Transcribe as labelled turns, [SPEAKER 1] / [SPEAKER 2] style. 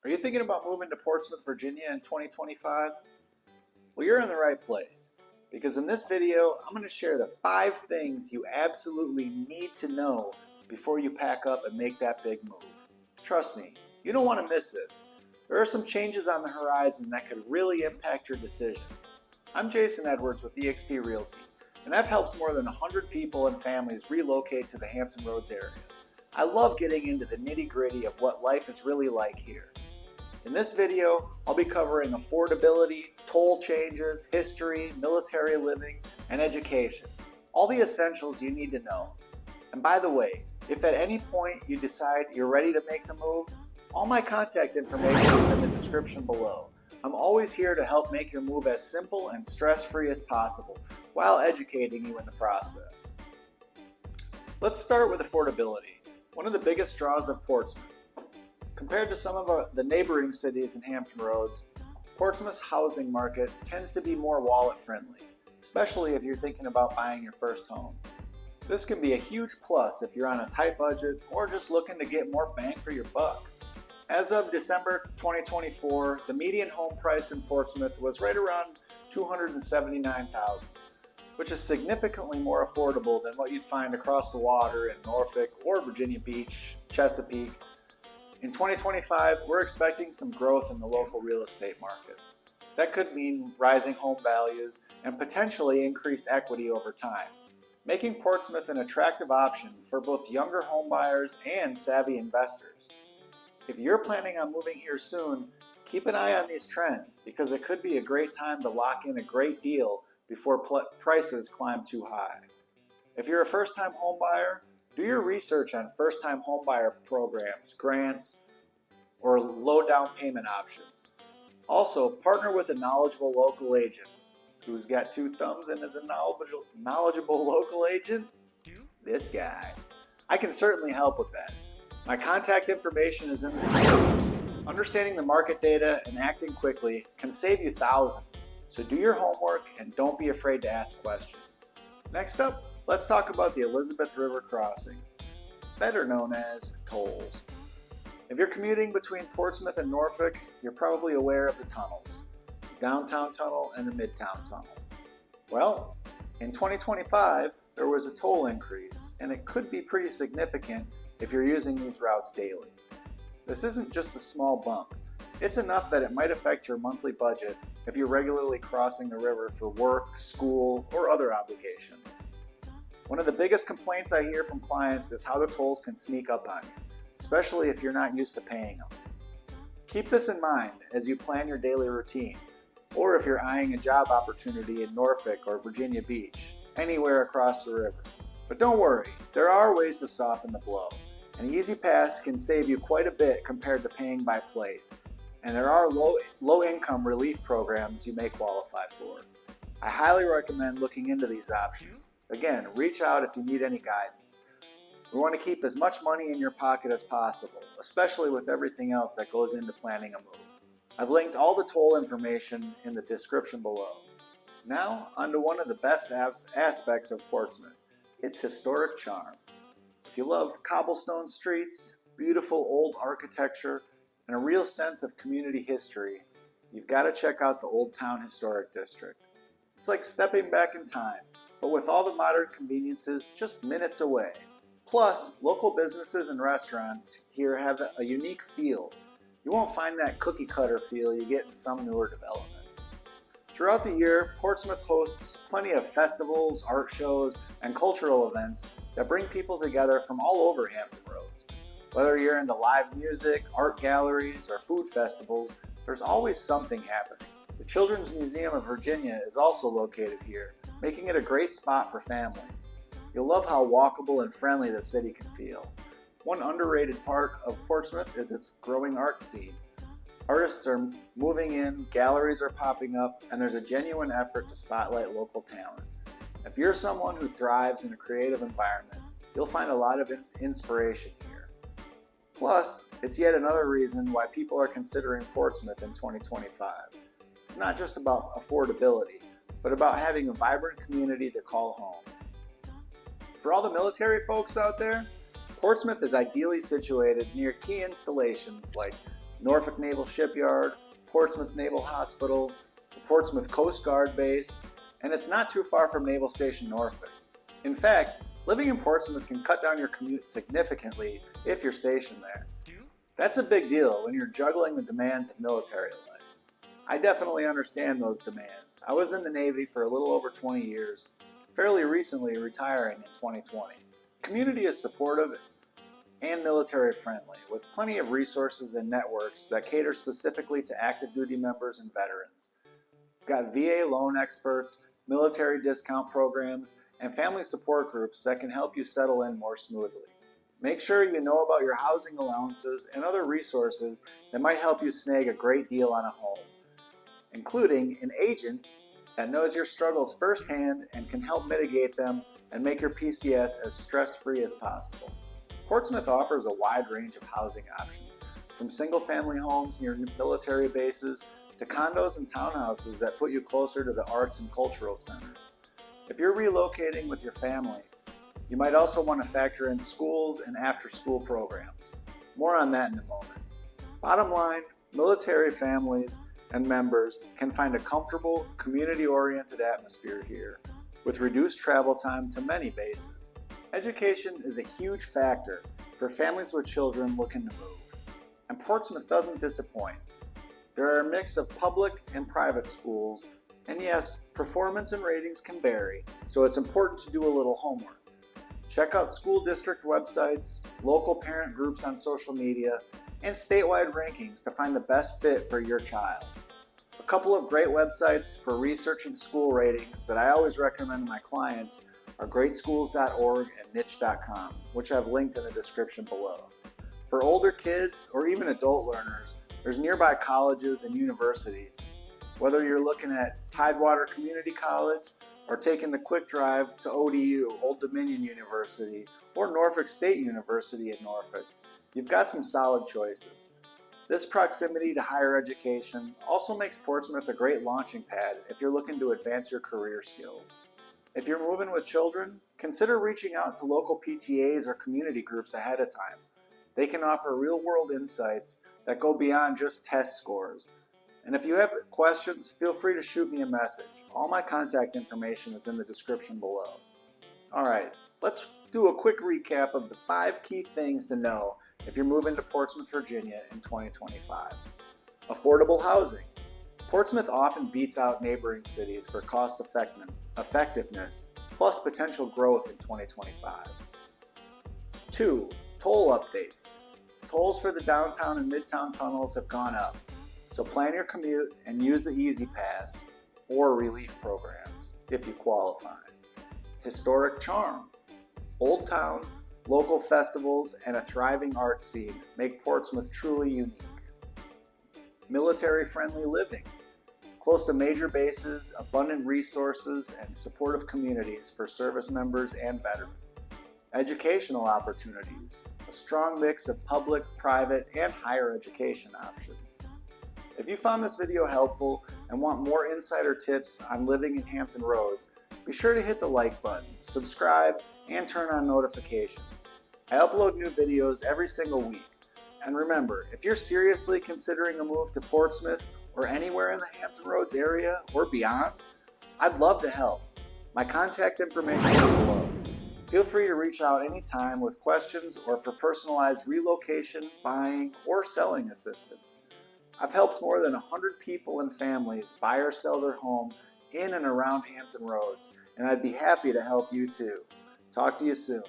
[SPEAKER 1] Are you thinking about moving to Portsmouth, Virginia in 2025? Well, you're in the right place, because in this video, I'm going to share the 5 things you absolutely need to know before you pack up and make that big move. Trust me, you don't want to miss this. There are some changes on the horizon that could really impact your decision. I'm Jason Edwards with eXp Realty, and I've helped more than 100 people and families relocate to the Hampton Roads area. I love getting into the nitty-gritty of what life is really like here. In this video, I'll be covering affordability, toll changes, history, military living, and education. All the essentials you need to know. And by the way, if at any point you decide you're ready to make the move, all my contact information is in the description below. I'm always here to help make your move as simple and stress-free as possible, while educating you in the process. Let's start with affordability, one of the biggest draws of Portsmouth. Compared to some of the neighboring cities in Hampton Roads, Portsmouth's housing market tends to be more wallet-friendly, especially if you're thinking about buying your first home. This can be a huge plus if you're on a tight budget or just looking to get more bang for your buck. As of December 2024, the median home price in Portsmouth was right around $279,000, which is significantly more affordable than what you'd find across the water in Norfolk or Virginia Beach, Chesapeake. In 2025, we're expecting some growth in the local real estate market. That could mean rising home values and potentially increased equity over time, making Portsmouth an attractive option for both younger homebuyers and savvy investors. If you're planning on moving here soon, keep an eye on these trends because it could be a great time to lock in a great deal before prices climb too high. If you're a first-time homebuyer, do your research on first-time homebuyer programs, grants, or low down payment options. Also, partner with a knowledgeable local agent. Who's got 2 thumbs and is a knowledgeable local agent? This guy. I can certainly help with that. My contact information is in the description. Understanding the market data and acting quickly can save you thousands. So do your homework and don't be afraid to ask questions. Next up, let's talk about the Elizabeth River crossings, better known as tolls. If you're commuting between Portsmouth and Norfolk, you're probably aware of the tunnels, the Downtown Tunnel and the Midtown Tunnel. Well, in 2025, there was a toll increase, and it could be pretty significant if you're using these routes daily. This isn't just a small bump. It's enough that it might affect your monthly budget if you're regularly crossing the river for work, school, or other obligations. One of the biggest complaints I hear from clients is how the tolls can sneak up on you, especially if you're not used to paying them. Keep this in mind as you plan your daily routine, or if you're eyeing a job opportunity in Norfolk or Virginia Beach, anywhere across the river. But don't worry, there are ways to soften the blow. An easy pass can save you quite a bit compared to paying by plate, and there are low-income relief programs you may qualify for. I highly recommend looking into these options. Again, reach out if you need any guidance. We want to keep as much money in your pocket as possible, especially with everything else that goes into planning a move. I've linked all the toll information in the description below. Now, onto one of the best aspects of Portsmouth, its historic charm. If you love cobblestone streets, beautiful old architecture, and a real sense of community history, you've got to check out the Olde Towne Historic District. It's like stepping back in time, but with all the modern conveniences just minutes away. Plus, local businesses and restaurants here have a unique feel. You won't find that cookie-cutter feel you get in some newer developments. Throughout the year, Portsmouth hosts plenty of festivals, art shows, and cultural events that bring people together from all over Hampton Roads. Whether you're into live music, art galleries, or food festivals, there's always something happening. The Children's Museum of Virginia is also located here, making it a great spot for families. You'll love how walkable and friendly the city can feel. One underrated part of Portsmouth is its growing art scene. Artists are moving in, galleries are popping up, and there's a genuine effort to spotlight local talent. If you're someone who thrives in a creative environment, you'll find a lot of inspiration here. Plus, it's yet another reason why people are considering Portsmouth in 2025. It's not just about affordability, but about having a vibrant community to call home. For all the military folks out there, Portsmouth is ideally situated near key installations like Norfolk Naval Shipyard, Portsmouth Naval Hospital, the Portsmouth Coast Guard Base, and it's not too far from Naval Station Norfolk. In fact, living in Portsmouth can cut down your commute significantly if you're stationed there. That's a big deal when you're juggling the demands of military life. I definitely understand those demands. I was in the Navy for a little over 20 years, fairly recently retiring in 2020. Community is supportive and military friendly, with plenty of resources and networks that cater specifically to active duty members and veterans. We've got VA loan experts, military discount programs, and family support groups that can help you settle in more smoothly. Make sure you know about your housing allowances and other resources that might help you snag a great deal on a home, including an agent that knows your struggles firsthand and can help mitigate them and make your PCS as stress-free as possible. Portsmouth offers a wide range of housing options, from single-family homes near military bases to condos and townhouses that put you closer to the arts and cultural centers. If you're relocating with your family, you might also want to factor in schools and after-school programs. More on that in a moment. Bottom line, military families and members can find a comfortable, community-oriented atmosphere here, with reduced travel time to many bases. Education is a huge factor for families with children looking to move, and Portsmouth doesn't disappoint. There are a mix of public and private schools, and yes, performance and ratings can vary, so it's important to do a little homework. Check out school district websites, local parent groups on social media, and statewide rankings to find the best fit for your child. A couple of great websites for researching school ratings that I always recommend to my clients are greatschools.org and niche.com, which I've linked in the description below. For older kids or even adult learners, there's nearby colleges and universities. Whether you're looking at Tidewater Community College or taking the quick drive to ODU, Old Dominion University, or Norfolk State University in Norfolk, you've got some solid choices. This proximity to higher education also makes Portsmouth a great launching pad if you're looking to advance your career skills. If you're moving with children, consider reaching out to local PTAs or community groups ahead of time. They can offer real-world insights that go beyond just test scores. And if you have questions, feel free to shoot me a message. All my contact information is in the description below. Alright, let's do a quick recap of the 5 key things to know if you're moving to Portsmouth, Virginia in 2025. Affordable housing. Portsmouth often beats out neighboring cities for cost effectiveness, plus potential growth in 2025. 2. Toll updates. Tolls for the downtown and midtown tunnels have gone up, so plan your commute and use the Easy Pass or relief programs if you qualify. Historic charm. Olde Towne, local festivals, and a thriving art scene make Portsmouth truly unique. Military-friendly living. Close to major bases, abundant resources, and supportive communities for service members and veterans. Educational opportunities. A strong mix of public, private, and higher education options. If you found this video helpful and want more insider tips on living in Hampton Roads, be sure to hit the like button, subscribe, and turn on notifications. I upload new videos every single week. And remember, if you're seriously considering a move to Portsmouth or anywhere in the Hampton Roads area or beyond, I'd love to help. My contact information is below. Feel free to reach out anytime with questions or for personalized relocation, buying, or selling assistance. I've helped more than 100 people and families buy or sell their home in and around Hampton Roads, and I'd be happy to help you too. Talk to you soon.